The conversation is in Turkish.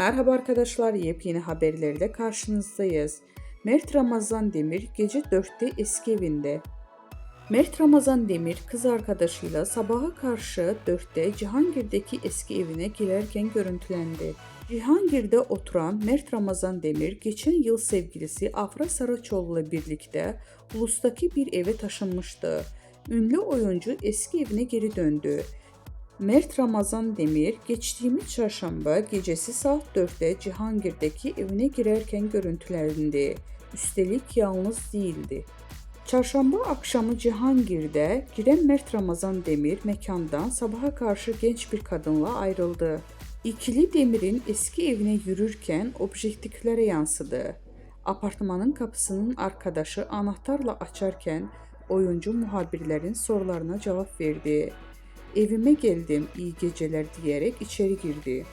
Merhaba arkadaşlar, yepyeni haberlerle karşınızdayız. Mert Ramazan Demir gece 4'te eski evinde. Mert Ramazan Demir kız arkadaşıyla sabaha karşı 4'te Cihangir'deki eski evine girerken görüntülendi. Cihangir'de oturan Mert Ramazan Demir geçen yıl sevgilisi Afra Saraçoğlu ile birlikte Ulus'taki bir eve taşınmıştı. Ünlü oyuncu eski evine geri döndü. Mert Ramazan Demir geçtiğimiz çarşamba gecesi saat 4'te Cihangir'deki evine girerken görüntülendi. Üstelik yalnız değildi. Çarşamba akşamı Cihangir'de giren Mert Ramazan Demir mekandan sabaha karşı genç bir kadınla ayrıldı. İkili Demir'in eski evine yürürken objektiflere yansıdı. Apartmanın kapısının arkadaşı anahtarla açarken oyuncu muhabirlerin sorularına cevap verdi. Evime geldim, iyi geceler diyerek içeri girdi.